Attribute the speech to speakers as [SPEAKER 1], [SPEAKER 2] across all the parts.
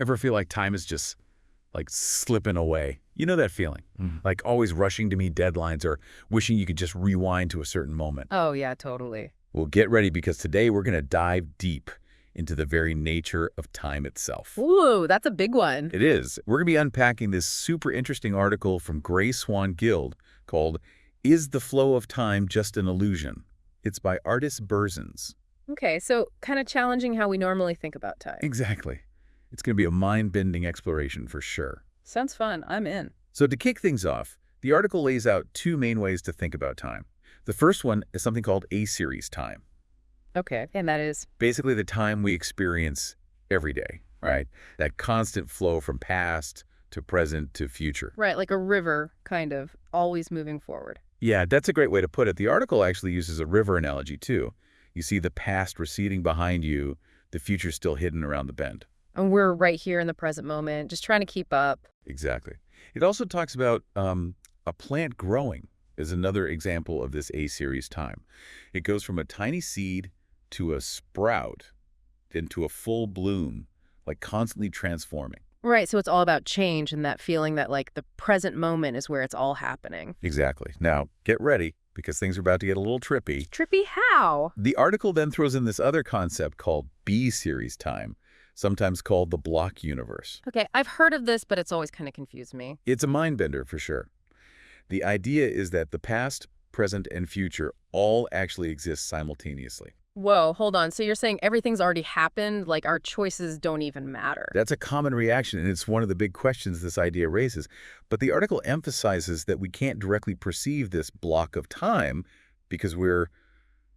[SPEAKER 1] Ever feel like time is just like slipping away? You know that feeling? Like always rushing to meet deadlines or wishing you could just rewind to a certain moment.
[SPEAKER 2] Oh, yeah, totally.
[SPEAKER 1] Well, get ready because today we're going to dive deep into the very nature of time itself.
[SPEAKER 2] Ooh, that's a big one.
[SPEAKER 1] It is. We're going to be unpacking this super interesting article from Gray Swan Guild called Is the Flow of Time Just an Illusion? It's by Artis Berzins.
[SPEAKER 2] Okay, so kind of challenging how we normally think about time.
[SPEAKER 1] Exactly. It's going to be a mind-bending exploration for sure.
[SPEAKER 2] Sounds fun. I'm in.
[SPEAKER 1] So to kick things off, the article lays out two main ways to think about time. The first one is something called A-series time.
[SPEAKER 2] Okay, and that is?
[SPEAKER 1] Basically the time we experience every day, right? That constant flow from past to present to future.
[SPEAKER 2] Right, like a river, kind of, always moving forward.
[SPEAKER 1] Yeah, that's a great way to put it. The article actually uses a river analogy too. You see the past receding behind you, the future still hidden around the bend.
[SPEAKER 2] And we're right here in the present moment, just trying to keep up.
[SPEAKER 1] Exactly. It also talks about a plant growing is another example of this A-series time. It goes from a tiny seed to a sprout, then to a full bloom, like constantly transforming.
[SPEAKER 2] Right, so it's all about change and that feeling that like the present moment is where it's all happening.
[SPEAKER 1] Exactly. Now, get ready because things are about to get a little trippy.
[SPEAKER 2] Trippy how?
[SPEAKER 1] The article then throws in this other concept called B-series time, sometimes called the block universe.
[SPEAKER 2] Okay, I've heard of this, but it's always kind of confused me.
[SPEAKER 1] It's a mind bender for sure. The idea is that the past, present, and future all actually exist simultaneously.
[SPEAKER 2] Whoa, hold on. So you're saying everything's already happened, like our choices don't even matter?
[SPEAKER 1] That's a common reaction, and it's one of the big questions this idea raises. But the article emphasizes that we can't directly perceive this block of time because we're,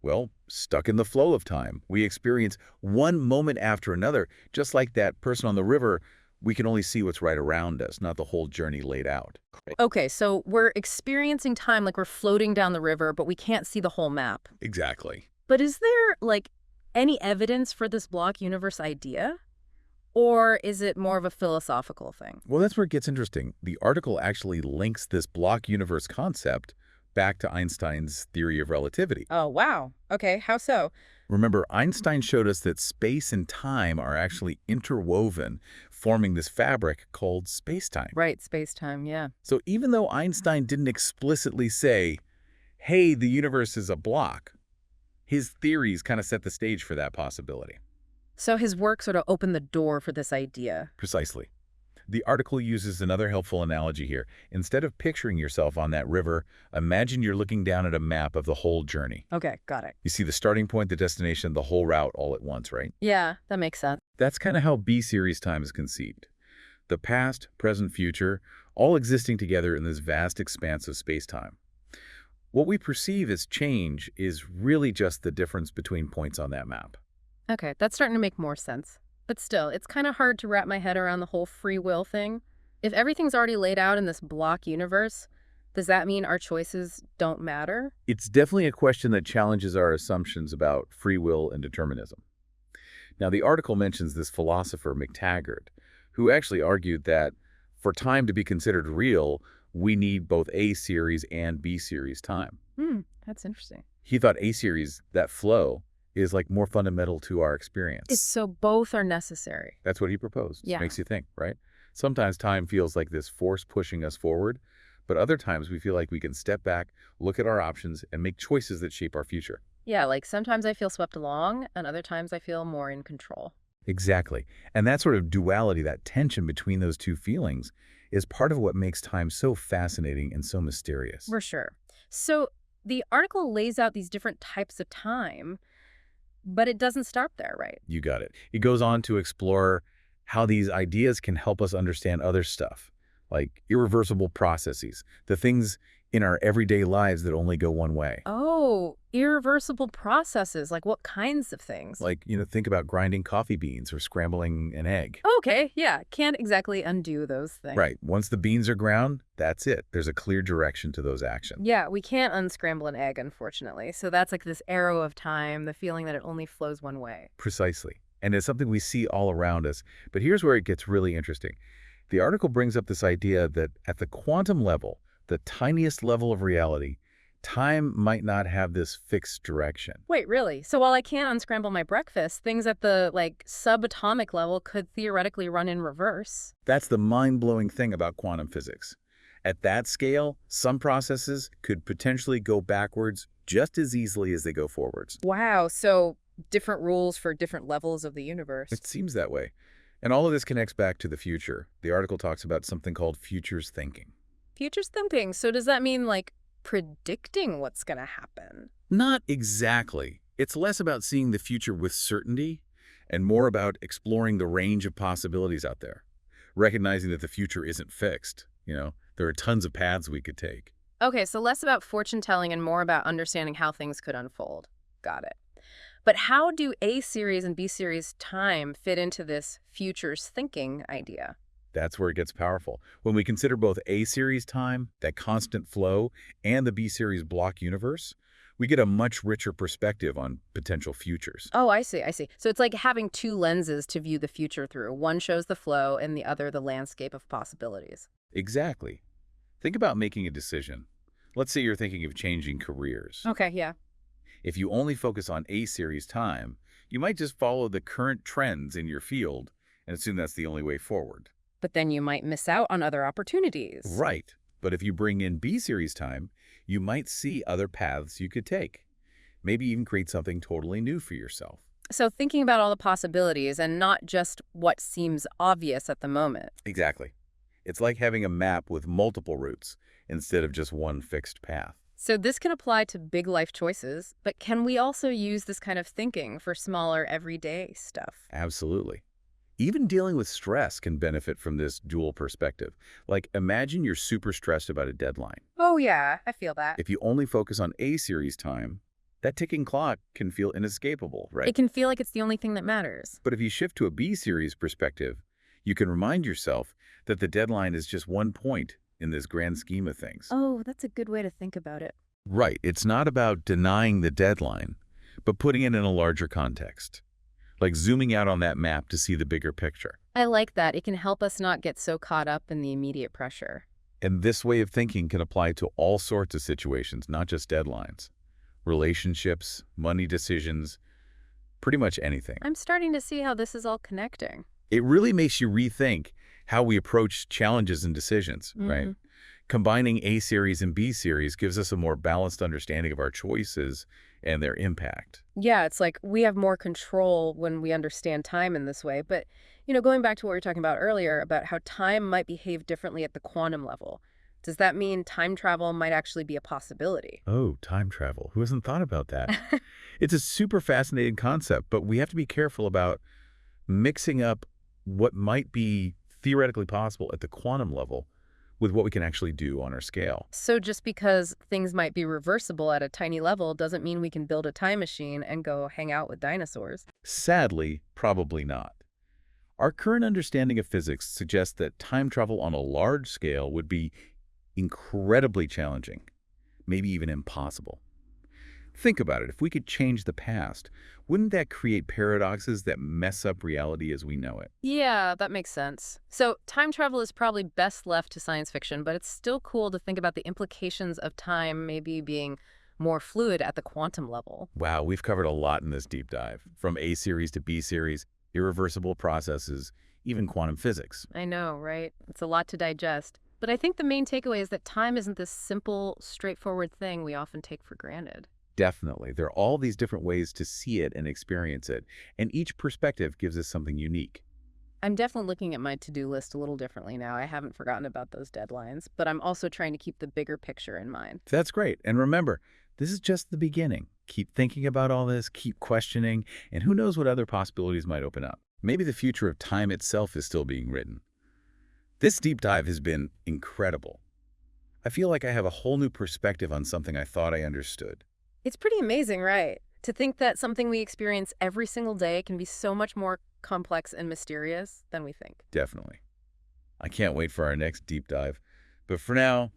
[SPEAKER 1] well, stuck in the flow of time. We experience one moment after another. Just like that person on the river, we can only see what's right around us, not the whole journey laid out.
[SPEAKER 2] Okay, so we're experiencing time like we're floating down the river, but we can't see the whole map.
[SPEAKER 1] Exactly.
[SPEAKER 2] But is there, like, any evidence for this block universe idea? Or is it more of a philosophical thing?
[SPEAKER 1] Well, that's where it gets interesting. The article actually links this block universe concept back to Einstein's theory of relativity.
[SPEAKER 2] Oh, wow. Okay, how so?
[SPEAKER 1] Remember, Einstein showed us that space and time are actually interwoven, forming this fabric called space-time.
[SPEAKER 2] Right, space-time, yeah.
[SPEAKER 1] So even though Einstein didn't explicitly say, hey, the universe is a block, his theories kind of set the stage for that possibility.
[SPEAKER 2] So his work sort of opened the door for this idea.
[SPEAKER 1] Precisely. The article uses another helpful analogy here. Instead of picturing yourself on that river, imagine you're looking down at a map of the whole journey.
[SPEAKER 2] Okay, got it.
[SPEAKER 1] You see the starting point, the destination, the whole route all at once, right?
[SPEAKER 2] Yeah, that makes sense.
[SPEAKER 1] That's kind of how B-series time is conceived. The past, present, future, all existing together in this vast expanse of space-time. What we perceive as change is really just the difference between points on that map.
[SPEAKER 2] Okay, that's starting to make more sense. But still, it's kind of hard to wrap my head around the whole free will thing. If everything's already laid out in this block universe, does that mean our choices don't matter?
[SPEAKER 1] It's definitely a question that challenges our assumptions about free will and determinism. Now, the article mentions this philosopher, McTaggart, who actually argued that for time to be considered real, we need both A-series and B-series time.
[SPEAKER 2] That's interesting.
[SPEAKER 1] He thought A-series, that flow, is like more fundamental to our experience.
[SPEAKER 2] So both are necessary.
[SPEAKER 1] That's what he proposed.
[SPEAKER 2] Yeah.
[SPEAKER 1] Makes you think, right? Sometimes time feels like this force pushing us forward, but other times we feel like we can step back, look at our options, and make choices that shape our future.
[SPEAKER 2] Yeah, like sometimes I feel swept along, and other times I feel more in control.
[SPEAKER 1] Exactly. And that sort of duality, that tension between those two feelings, is part of what makes time so fascinating and so mysterious.
[SPEAKER 2] For sure. So the article lays out these different types of time, but it doesn't stop there, right?
[SPEAKER 1] You got it. It goes on to explore how these ideas can help us understand other stuff, like irreversible processes, the things in our everyday lives that only go one way.
[SPEAKER 2] Oh, irreversible processes. Like what kinds of things?
[SPEAKER 1] Like, think about grinding coffee beans or scrambling an egg.
[SPEAKER 2] Okay, yeah. Can't exactly undo those things.
[SPEAKER 1] Right. Once the beans are ground, that's it. There's a clear direction to those actions.
[SPEAKER 2] Yeah, we can't unscramble an egg, unfortunately. So that's like this arrow of time, the feeling that it only flows one way.
[SPEAKER 1] Precisely. And it's something we see all around us. But here's where it gets really interesting. The article brings up this idea that at the quantum level, the tiniest level of reality, Time might not have this fixed direction.
[SPEAKER 2] Wait, really? So while I can't unscramble my breakfast, things at the, like, subatomic level could theoretically run in reverse.
[SPEAKER 1] That's the mind-blowing thing about quantum physics. At that scale, some processes could potentially go backwards just as easily as they go forwards.
[SPEAKER 2] Wow, so different rules for different levels of the universe.
[SPEAKER 1] It seems that way. And all of this connects back to the future. The article talks about something called futures thinking.
[SPEAKER 2] Future's thinking, so does that mean, like, predicting what's gonna happen?
[SPEAKER 1] Not exactly. It's less about seeing the future with certainty and more about exploring the range of possibilities out there, recognizing that the future isn't fixed. There are tons of paths we could take.
[SPEAKER 2] Okay, so less about fortune telling and more about understanding how things could unfold. Got it. But how do A series and B series time fit into this futures thinking idea?
[SPEAKER 1] That's where it gets powerful. When we consider both A-series time, that constant flow, and the B-series block universe, we get a much richer perspective on potential futures.
[SPEAKER 2] Oh, I see, I see. So it's like having two lenses to view the future through. One shows the flow and the other the landscape of possibilities.
[SPEAKER 1] Exactly. Think about making a decision. Let's say you're thinking of changing careers.
[SPEAKER 2] Okay, yeah.
[SPEAKER 1] If you only focus on A-series time, you might just follow the current trends in your field and assume that's the only way forward.
[SPEAKER 2] But then you might miss out on other opportunities.
[SPEAKER 1] Right. But if you bring in B-series time, you might see other paths you could take. Maybe even create something totally new for yourself.
[SPEAKER 2] So thinking about all the possibilities and not just what seems obvious at the moment.
[SPEAKER 1] Exactly. It's like having a map with multiple routes instead of just one fixed path.
[SPEAKER 2] So this can apply to big life choices, but can we also use this kind of thinking for smaller everyday stuff?
[SPEAKER 1] Absolutely. Even dealing with stress can benefit from this dual perspective. Like, imagine you're super stressed about a deadline.
[SPEAKER 2] Oh yeah, I feel that.
[SPEAKER 1] If you only focus on A-series time, that ticking clock can feel inescapable, right?
[SPEAKER 2] It can feel like it's the only thing that matters.
[SPEAKER 1] But if you shift to a B-series perspective, you can remind yourself that the deadline is just one point in this grand scheme of things.
[SPEAKER 2] Oh, that's a good way to think about it.
[SPEAKER 1] Right. It's not about denying the deadline, but putting it in a larger context. Like zooming out on that map to see the bigger picture.
[SPEAKER 2] I like that. It can help us not get so caught up in the immediate pressure.
[SPEAKER 1] And this way of thinking can apply to all sorts of situations, not just deadlines. Relationships, money decisions, pretty much anything.
[SPEAKER 2] I'm starting to see how this is all connecting.
[SPEAKER 1] It really makes you rethink how we approach challenges and decisions, right? Combining A-series and B-series gives us a more balanced understanding of our choices and their impact.
[SPEAKER 2] Yeah, it's like we have more control when we understand time in this way. But, going back to what we were talking about earlier about how time might behave differently at the quantum level, does that mean time travel might actually be a possibility?
[SPEAKER 1] Oh, time travel. Who hasn't thought about that? It's a super fascinating concept, but we have to be careful about mixing up what might be theoretically possible at the quantum level with what we can actually do on our scale.
[SPEAKER 2] So just because things might be reversible at a tiny level doesn't mean we can build a time machine and go hang out with dinosaurs.
[SPEAKER 1] Sadly, probably not. Our current understanding of physics suggests that time travel on a large scale would be incredibly challenging, maybe even impossible. Think about it. If we could change the past, wouldn't that create paradoxes that mess up reality as we know it?
[SPEAKER 2] Yeah, that makes sense. So time travel is probably best left to science fiction, but it's still cool to think about the implications of time maybe being more fluid at the quantum level.
[SPEAKER 1] Wow, we've covered a lot in this deep dive, from A series to B series, irreversible processes, even quantum physics.
[SPEAKER 2] I know, right? It's a lot to digest. But I think the main takeaway is that time isn't this simple, straightforward thing we often take for granted.
[SPEAKER 1] Definitely. There are all these different ways to see it and experience it, and each perspective gives us something unique.
[SPEAKER 2] I'm definitely looking at my to-do list a little differently now. I haven't forgotten about those deadlines, but I'm also trying to keep the bigger picture in mind.
[SPEAKER 1] That's great. And remember, this is just the beginning. Keep thinking about all this, keep questioning, and who knows what other possibilities might open up. Maybe the future of time itself is still being written. This deep dive has been incredible. I feel like I have a whole new perspective on something I thought I understood.
[SPEAKER 2] It's pretty amazing, right? To think that something we experience every single day can be so much more complex and mysterious than we think.
[SPEAKER 1] Definitely. I can't wait for our next deep dive. But for now,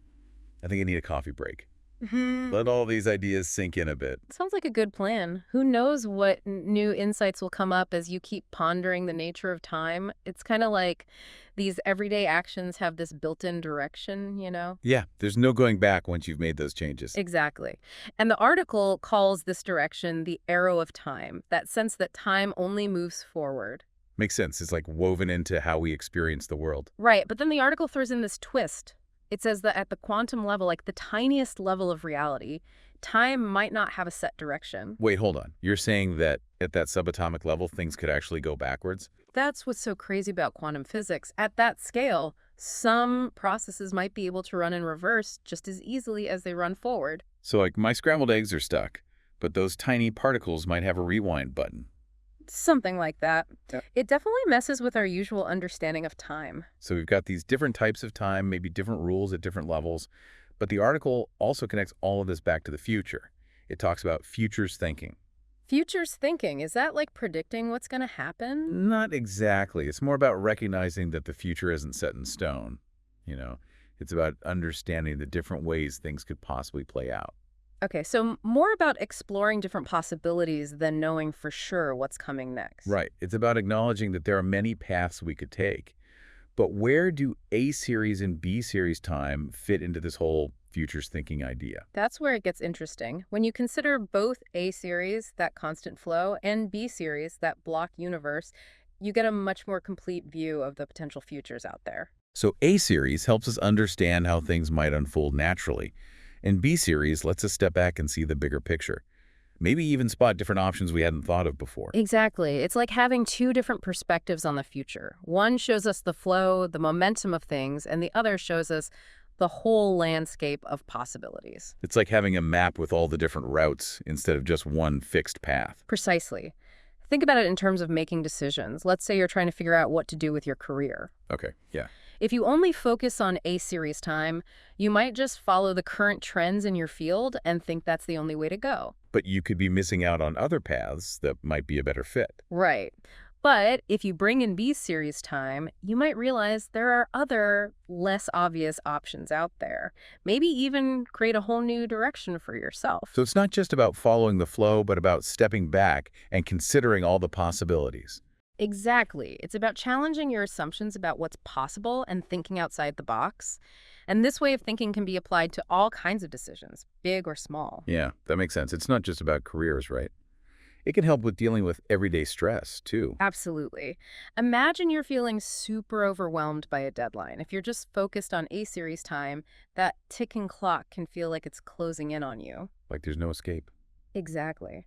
[SPEAKER 1] I think I need a coffee break.
[SPEAKER 2] Hmm.
[SPEAKER 1] Let all these ideas sink in a bit.
[SPEAKER 2] Sounds like a good plan. Who knows what new insights will come up as you keep pondering the nature of time? It's kind of like these everyday actions have this built-in direction.
[SPEAKER 1] Yeah, there's no going back once you've made those changes.
[SPEAKER 2] Exactly. And the article calls this direction the arrow of time, that sense that time only moves forward.
[SPEAKER 1] Makes sense. It's like woven into how we experience the world.
[SPEAKER 2] Right, but then the article throws in this twist. It says that at the quantum level, like the tiniest level of reality, time might not have a set direction.
[SPEAKER 1] Wait, hold on. You're saying that at that subatomic level, things could actually go backwards?
[SPEAKER 2] That's what's so crazy about quantum physics. At that scale, some processes might be able to run in reverse just as easily as they run forward.
[SPEAKER 1] So, like, my scrambled eggs are stuck, but those tiny particles might have a rewind button.
[SPEAKER 2] Something like that.
[SPEAKER 1] Yeah.
[SPEAKER 2] It definitely messes with our usual understanding of time.
[SPEAKER 1] So we've got these different types of time, maybe different rules at different levels, but the article also connects all of this back to the future. It talks about futures thinking.
[SPEAKER 2] Futures thinking, is that like predicting what's going to happen?
[SPEAKER 1] Not exactly. It's more about recognizing that the future isn't set in stone. You know, it's about understanding the different ways things could possibly play out.
[SPEAKER 2] Okay, so more about exploring different possibilities than knowing for sure what's coming next.
[SPEAKER 1] Right. It's about acknowledging that there are many paths we could take. But where do A series and B series time fit into this whole futures thinking idea?
[SPEAKER 2] That's where it gets interesting. When you consider both A series, that constant flow, and B series, that block universe, you get a much more complete view of the potential futures out there.
[SPEAKER 1] So A series helps us understand how things might unfold naturally, and B series lets us step back and see the bigger picture. Maybe even spot different options we hadn't thought of before.
[SPEAKER 2] Exactly. It's like having two different perspectives on the future. One shows us the flow, the momentum of things, and the other shows us the whole landscape of possibilities.
[SPEAKER 1] It's like having a map with all the different routes instead of just one fixed path.
[SPEAKER 2] Precisely. Think about it in terms of making decisions. Let's say you're trying to figure out what to do with your career.
[SPEAKER 1] Okay, yeah.
[SPEAKER 2] If you only focus on A series time, you might just follow the current trends in your field and think that's the only way to go.
[SPEAKER 1] But you could be missing out on other paths that might be a better fit.
[SPEAKER 2] Right. But if you bring in B series time, you might realize there are other, less obvious options out there. Maybe even create a whole new direction for yourself.
[SPEAKER 1] So it's not just about following the flow, but about stepping back and considering all the possibilities.
[SPEAKER 2] Exactly. It's about challenging your assumptions about what's possible and thinking outside the box. And this way of thinking can be applied to all kinds of decisions, big or small.
[SPEAKER 1] Yeah, that makes sense. It's not just about careers, right? It can help with dealing with everyday stress, too.
[SPEAKER 2] Absolutely. Imagine you're feeling super overwhelmed by a deadline. If you're just focused on A series time, that ticking clock can feel like it's closing in on you.
[SPEAKER 1] Like there's no escape.
[SPEAKER 2] Exactly.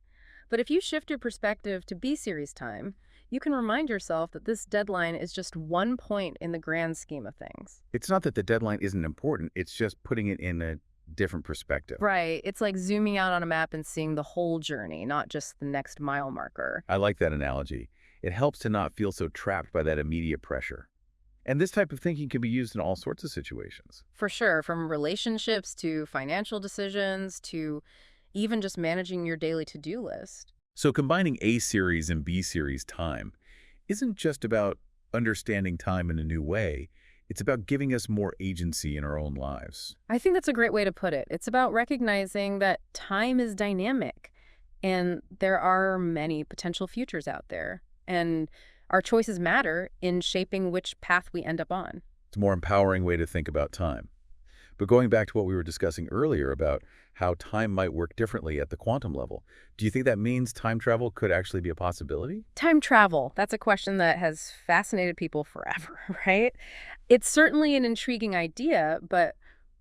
[SPEAKER 2] But if you shift your perspective to B series time, you can remind yourself that this deadline is just one point in the grand scheme of things.
[SPEAKER 1] It's not that the deadline isn't important, it's just putting it in a different perspective.
[SPEAKER 2] Right. It's like zooming out on a map and seeing the whole journey, not just the next mile marker.
[SPEAKER 1] I like that analogy. It helps to not feel so trapped by that immediate pressure. And this type of thinking can be used in all sorts of situations.
[SPEAKER 2] For sure, from relationships to financial decisions to even just managing your daily to-do list.
[SPEAKER 1] So combining A series and B series time isn't just about understanding time in a new way. It's about giving us more agency in our own lives.
[SPEAKER 2] I think that's a great way to put it. It's about recognizing that time is dynamic and there are many potential futures out there. And our choices matter in shaping which path we end up on.
[SPEAKER 1] It's a more empowering way to think about time. But going back to what we were discussing earlier about how time might work differently at the quantum level, do you think that means time travel could actually be a possibility?
[SPEAKER 2] Time travel, that's a question that has fascinated people forever, right? It's certainly an intriguing idea, but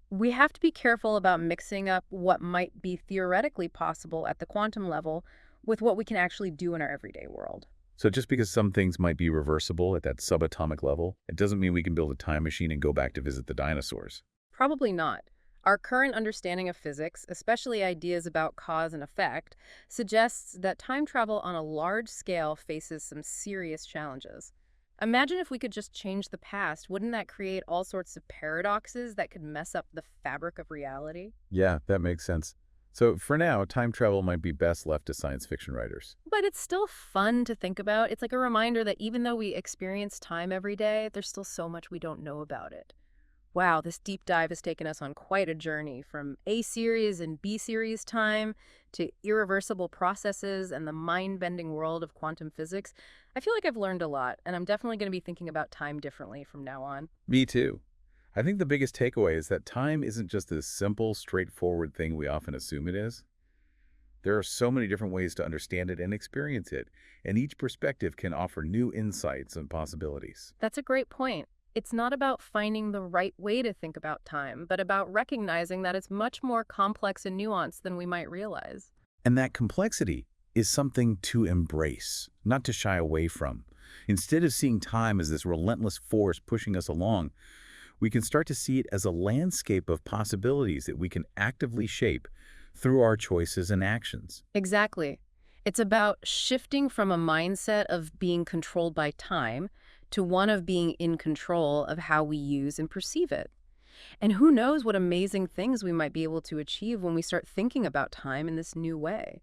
[SPEAKER 2] we have to be careful about mixing up what might be theoretically possible at the quantum level with what we can actually do in our everyday world.
[SPEAKER 1] So just because some things might be reversible at that subatomic level, it doesn't mean we can build a time machine and go back to visit the dinosaurs.
[SPEAKER 2] Probably not. Our current understanding of physics, especially ideas about cause and effect, suggests that time travel on a large scale faces some serious challenges. Imagine if we could just change the past. Wouldn't that create all sorts of paradoxes that could mess up the fabric of reality?
[SPEAKER 1] Yeah, that makes sense. So for now, time travel might be best left to science fiction writers.
[SPEAKER 2] But it's still fun to think about. It's like a reminder that even though we experience time every day, there's still so much we don't know about it. Wow, this deep dive has taken us on quite a journey from A series and B series time to irreversible processes and the mind-bending world of quantum physics. I feel like I've learned a lot, and I'm definitely going to be thinking about time differently from now on.
[SPEAKER 1] Me too. I think the biggest takeaway is that time isn't just this simple, straightforward thing we often assume it is. There are so many different ways to understand it and experience it, and each perspective can offer new insights and possibilities.
[SPEAKER 2] That's a great point. It's not about finding the right way to think about time, but about recognizing that it's much more complex and nuanced than we might realize.
[SPEAKER 1] And that complexity is something to embrace, not to shy away from. Instead of seeing time as this relentless force pushing us along, we can start to see it as a landscape of possibilities that we can actively shape through our choices and actions.
[SPEAKER 2] Exactly. It's about shifting from a mindset of being controlled by time to one of being in control of how we use and perceive it. And who knows what amazing things we might be able to achieve when we start thinking about time in this new way.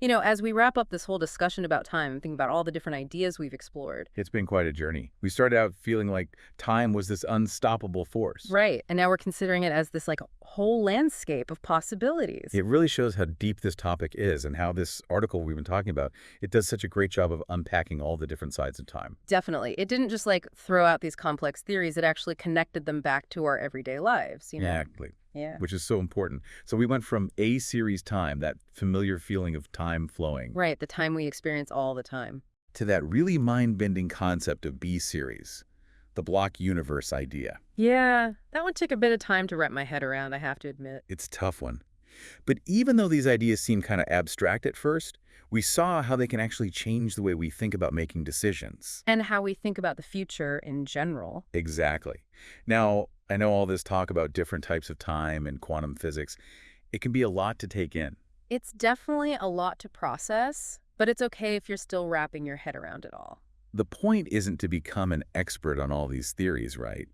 [SPEAKER 2] As we wrap up this whole discussion about time and think about all the different ideas we've explored.
[SPEAKER 1] It's been quite a journey. We started out feeling like time was this unstoppable force.
[SPEAKER 2] Right. And now we're considering it as this whole landscape of possibilities.
[SPEAKER 1] It really shows how deep this topic is and how this article we've been talking about, it does such a great job of unpacking all the different sides of time.
[SPEAKER 2] Definitely. It didn't just throw out these complex theories. It actually connected them back to our everyday lives.
[SPEAKER 1] Exactly.
[SPEAKER 2] Yeah.
[SPEAKER 1] Which is so important. So we went from A series time, that familiar feeling of time flowing,
[SPEAKER 2] Right. The time we experience all the time.
[SPEAKER 1] to that really mind-bending concept of B series, the block universe idea.
[SPEAKER 2] Yeah. That one took a bit of time to wrap my head around, I have to admit.
[SPEAKER 1] It's a tough one. But even though these ideas seem kind of abstract at first, we saw how they can actually change the way we think about making decisions.
[SPEAKER 2] And how we think about the future in general.
[SPEAKER 1] Exactly. Now, I know all this talk about different types of time and quantum physics. It can be a lot to take in.
[SPEAKER 2] It's definitely a lot to process, but it's okay if you're still wrapping your head around it all.
[SPEAKER 1] The point isn't to become an expert on all these theories, right?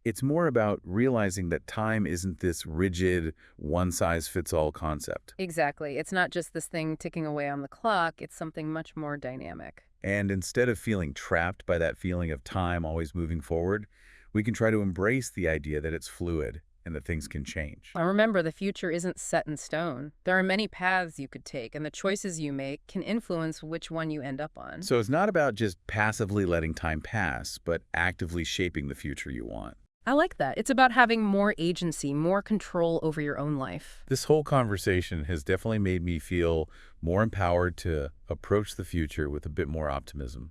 [SPEAKER 1] It's more about realizing that time isn't this rigid, one-size-fits-all concept.
[SPEAKER 2] Exactly. It's not just this thing ticking away on the clock. It's something much more dynamic.
[SPEAKER 1] And instead of feeling trapped by that feeling of time always moving forward, we can try to embrace the idea that it's fluid and that things can change.
[SPEAKER 2] And remember, the future isn't set in stone. There are many paths you could take, and the choices you make can influence which one you end up on.
[SPEAKER 1] So it's not about just passively letting time pass, but actively shaping the future you want.
[SPEAKER 2] I like that. It's about having more agency, more control over your own life.
[SPEAKER 1] This whole conversation has definitely made me feel more empowered to approach the future with a bit more optimism.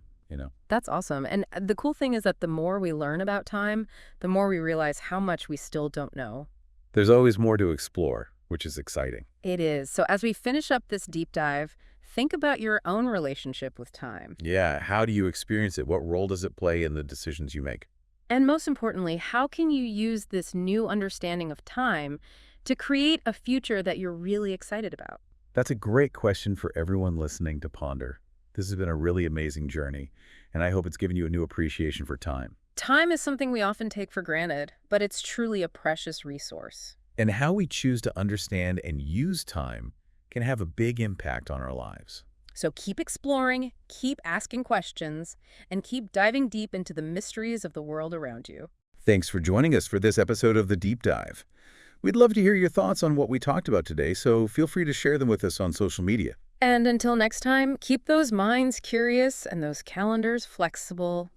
[SPEAKER 2] That's awesome. And the cool thing is that the more we learn about time, the more we realize how much we still don't know.
[SPEAKER 1] There's always more to explore, which is exciting.
[SPEAKER 2] It is. So as we finish up this deep dive, think about your own relationship with time.
[SPEAKER 1] Yeah, how do you experience it? What role does it play in the decisions you make?
[SPEAKER 2] And most importantly, how can you use this new understanding of time to create a future that you're really excited about?
[SPEAKER 1] That's a great question for everyone listening to ponder. This has been a really amazing journey, and I hope it's given you a new appreciation for time.
[SPEAKER 2] Time is something we often take for granted, but it's truly a precious resource.
[SPEAKER 1] And how we choose to understand and use time can have a big impact on our lives.
[SPEAKER 2] So keep exploring, keep asking questions, and keep diving deep into the mysteries of the world around you.
[SPEAKER 1] Thanks for joining us for this episode of The Deep Dive. We'd love to hear your thoughts on what we talked about today, so feel free to share them with us on social media.
[SPEAKER 2] And until next time, keep those minds curious and those calendars flexible.